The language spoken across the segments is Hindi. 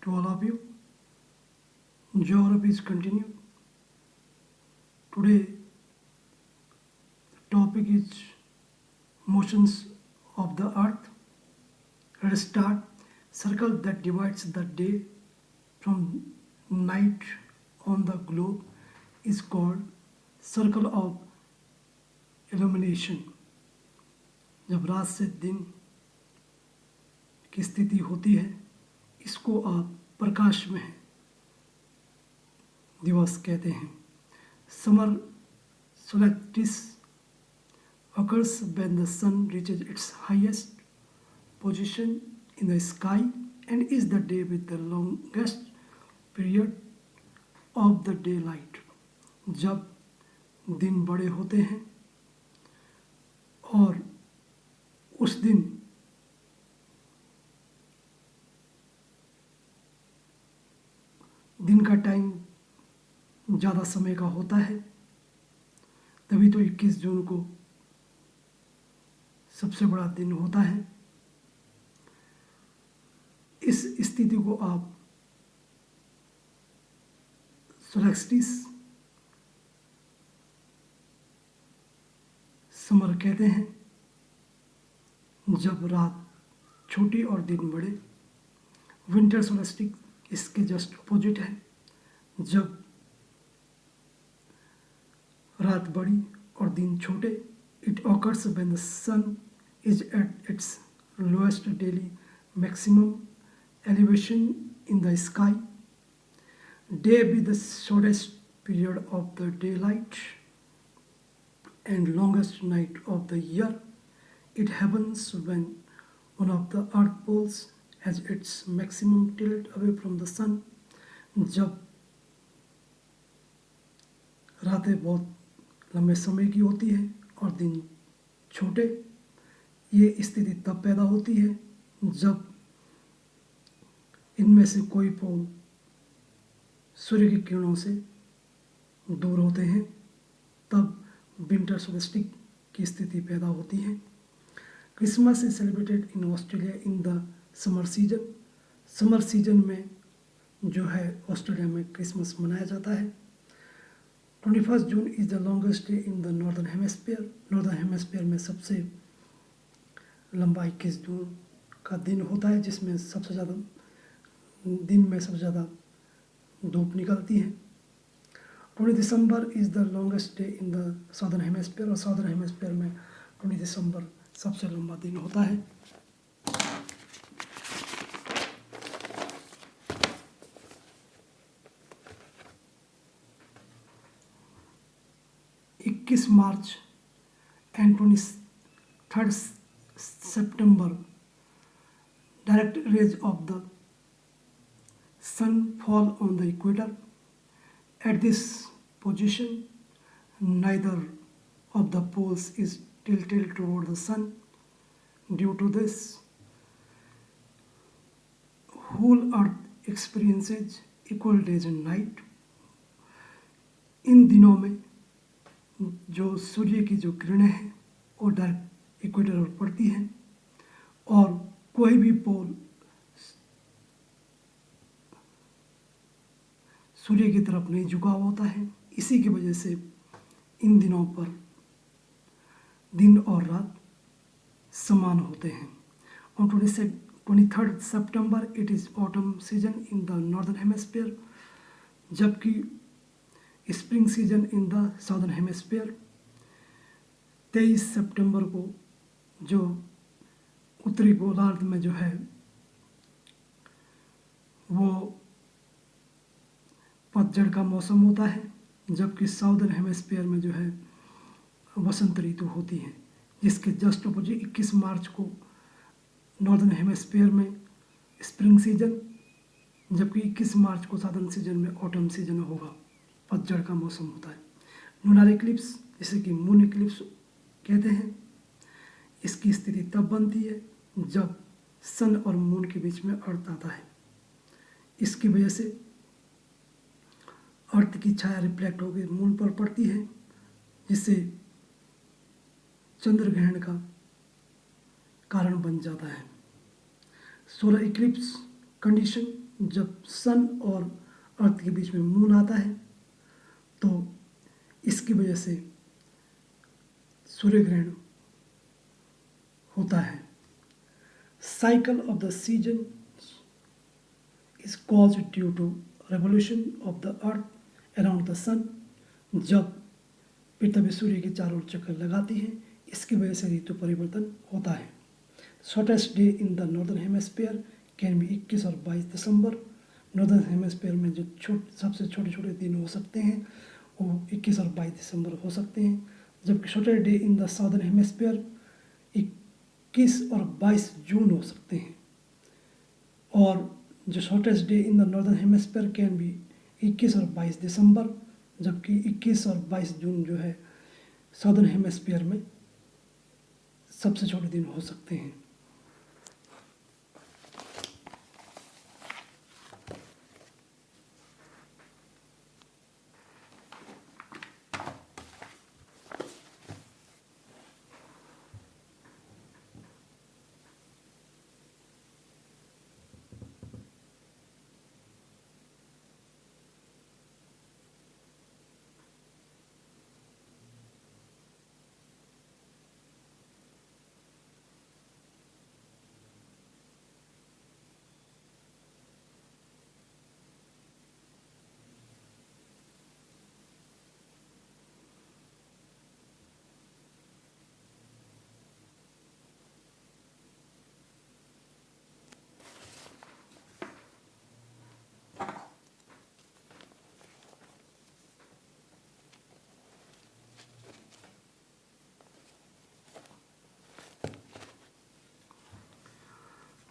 to all of you. Geography is continued. Today, the topic is motions of the earth. Let us start. Circle that divides the day from night on the globe is called circle of illumination. जब रात से दिन की स्थिति होती है, इसको आप प्रकाश में दिवस कहते हैं. Summer solstice occurs when the sun reaches its highest position in the sky and is the day with the longest period of the daylight. जब दिन बड़े होते हैं और उस दिन का टाइम ज़्यादा समय का होता है, तभी तो 21 जून को सबसे बड़ा दिन होता है. इस स्थिति को आप सोलेस्टिस समर कहते हैं. जब रात छोटी और दिन बड़े. विंटर सोलेस्टिस इसके जस्ट अपोजिट है. जब रात बड़ी और दिन छोटे. It occurs when the sun is at its lowest daily maximum elevation in the sky. Day be the shortest period of the daylight and longest night of the year. It happens when one of the earth poles has its maximum tilt away from the sun. जब रातें बहुत लंबे समय की होती है और दिन छोटे. ये स्थिति तब पैदा होती है जब इनमें से कोई पोल सूर्य की किरणों से दूर होते हैं. तब विंटर सोल्स्टिस की स्थिति पैदा होती है. Christmas is celebrated in Australia in the summer season. Summer season में जो है ऑस्ट्रेलिया में क्रिसमस मनाया जाता है. 21 June is the longest day in the northern hemisphere. Northern hemisphere में सबसे लंबा 21 जून का दिन होता है, जिसमें सबसे ज़्यादा दिन में सबसे ज़्यादा धूप निकलती है. 20 December is the longest day in the southern hemisphere. और साउदर्न हेमिस्फीयर में 20 दिसंबर सबसे लंबा दिन होता है. March and 23 September direct rays of the sun fall on the equator. At this position, neither of the poles is tilted toward the sun. Due to this, whole earth experiences equal days and night. इन दिनों में जो सूर्य की जो किरणें हैं वो डायरेक्ट इक्वेटर पर पड़ती हैं और कोई भी पोल सूर्य की तरफ नहीं झुका होता है. इसी की वजह से इन दिनों पर दिन और रात समान होते हैं. On 23 September it is autumn season in the northern hemisphere, जबकि spring season in the southern hemisphere. 23 सितंबर को जो उत्तरी गोलार्ध में जो है वो पतझड़ का मौसम होता है, जबकि साउदर्न हेमिस्फीयर में जो है वसंत ऋतु होती है, जिसके जस्ट अपोजिट 21 मार्च को नॉर्दर्न हेमिस्फीयर में स्प्रिंग सीजन, जबकि 21 मार्च को साउदर्न सीजन में ऑटम सीजन होगा. पतझड़ का मौसम होता है. लूनर इक्लिप्स, जिसे कि मून इक्लिप्स कहते हैं, इसकी स्थिति तब बनती है जब सन और मून के बीच में अर्थ आता है. इसकी वजह से अर्थ की छाया रिफ्लेक्ट होकर मून पर पड़ती है, जिससे चंद्र ग्रहण का कारण बन जाता है. सोलर इक्लिप्स कंडीशन जब सन और अर्थ के बीच में मून आता है तो इसकी वजह से सूर्य ग्रहण होता है। Cycle of the season is caused due to revolution of the earth around the sun. जब पृथ्वी सूर्य के चारों ओर चक्कर लगाती है, इसकी वजह से ऋतु परिवर्तन होता है। Shortest day in the northern hemisphere can be 21 और 22 दिसंबर। नॉर्दर्न हेमिस्फीयर में जो सबसे छोटे छोटे दिन हो सकते हैं वो 21 और 22 दिसंबर हो सकते हैं, जबकि shortest day in the southern hemisphere 21 और 22 जून हो सकते हैं। और जो shortest day in the northern hemisphere can be 21 और 22 दिसंबर, जबकि 21 और 22 जून जो है साउदर्न हेमिस्फीयर में सबसे छोटे दिन हो सकते हैं।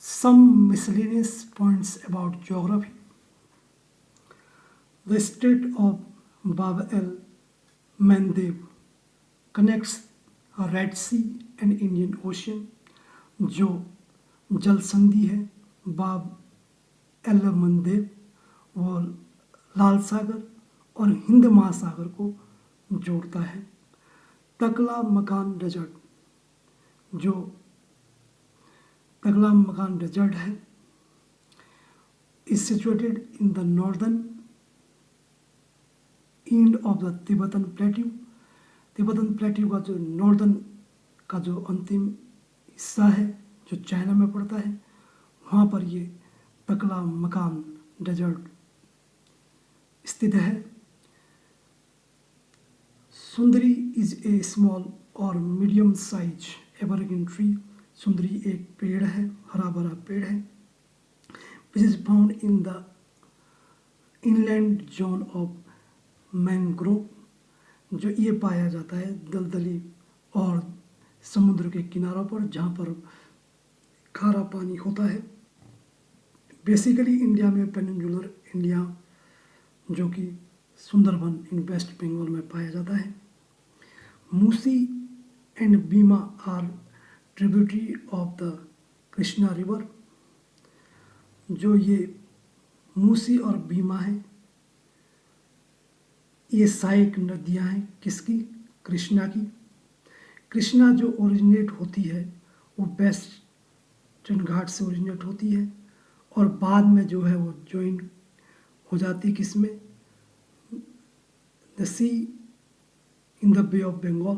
Some miscellaneous points about geography. The Strait of Bab el Mandeb connects Red Sea and Indian Ocean. जो जल संधि है बाब एल मंदेब वो लाल सागर और हिंद महासागर को जोड़ता है। तकला मकान डेजर्ट, जो तगला मकान डेजर्ट है, is situated in the northern end of the Tibetan plateau. Tibetan plateau का जो नॉर्दर्न का जो अंतिम हिस्सा है जो चाइना में पड़ता है, वहाँ पर ये तकला मकान डेजर्ट स्थित है। सुंदरी इज ए स्मॉल और मीडियम साइज एवरग्रीन ट्री। सुंदरी एक पेड़ है, हरा भरा पेड़ है, which is found in the inland zone of mangrove. जो ये पाया जाता है दलदली और समुद्र के किनारों पर जहाँ पर खारा पानी होता है। बेसिकली इंडिया में पेनिनसुलर इंडिया जो कि सुंदरबन इन वेस्ट बंगाल में पाया जाता है। Musi and Bhima are tributary of the Krishna river. जो ये मूसी और बीमा है ये सहायक नदियाँ हैं किसकी? कृष्णा की। कृष्णा जो ओरिजिनेट होती है वो वेस्टर्न घाट से ओरिजिनेट होती है और बाद में जो है वो ज्वाइन हो जाती है किसमें? The sea in the bay of Bengal,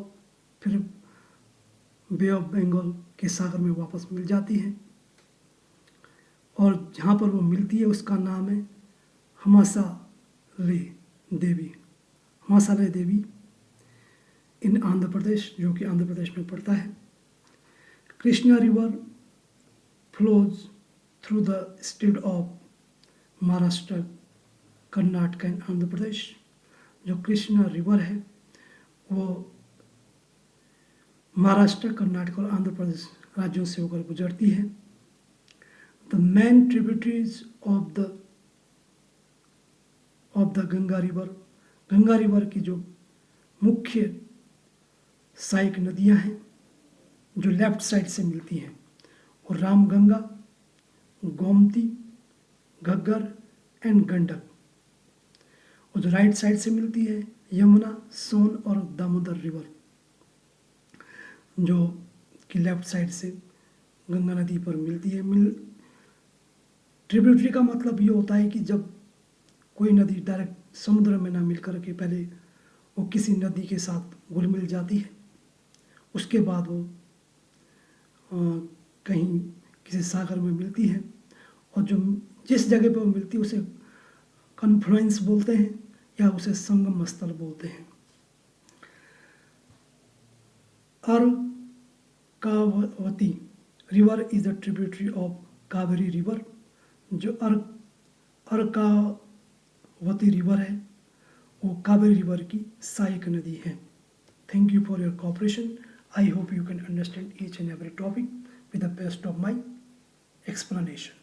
फिर बे ऑफ बंगाल के सागर में वापस मिल जाती है और जहाँ पर वो मिलती है उसका नाम है हमासाले देवी। हमासाले देवी इन आंध्र प्रदेश, जो कि आंध्र प्रदेश में पड़ता है। Krishna river flows through the state of Maharashtra, Karnataka and Andhra Pradesh. जो कृष्णा रिवर है वो महाराष्ट्र, कर्नाटक और आंध्र प्रदेश राज्यों से होकर गुजरती है। The main tributaries of the Ganga river. Ganga river की जो मुख्य सहायक नदियां हैं जो लेफ्ट साइड से मिलती हैं वो रामगंगा, गोमती, घग्गर एंड गंडक। और जो राइट साइड से मिलती है यमुना, सोन और दामोदर रिवर, जो कि लेफ्ट साइड से गंगा नदी पर मिलती है। ट्रिब्यूटरी का मतलब ये होता है कि जब कोई नदी डायरेक्ट समुद्र में ना मिल कर के पहले वो किसी नदी के साथ घुल मिल जाती है, उसके बाद वो कहीं किसी सागर में मिलती है, और जो जिस जगह पर वो मिलती है उसे कन्फ्लुएंस बोलते हैं या उसे संगम स्थल बोलते हैं। Arkavati river is a tributary of Kaveri river. जो अर्कावती रिवर है वो कावेरी रिवर की सहायक नदी है। Thank you for your cooperation. I hope you can understand each and every topic with the best of my explanation.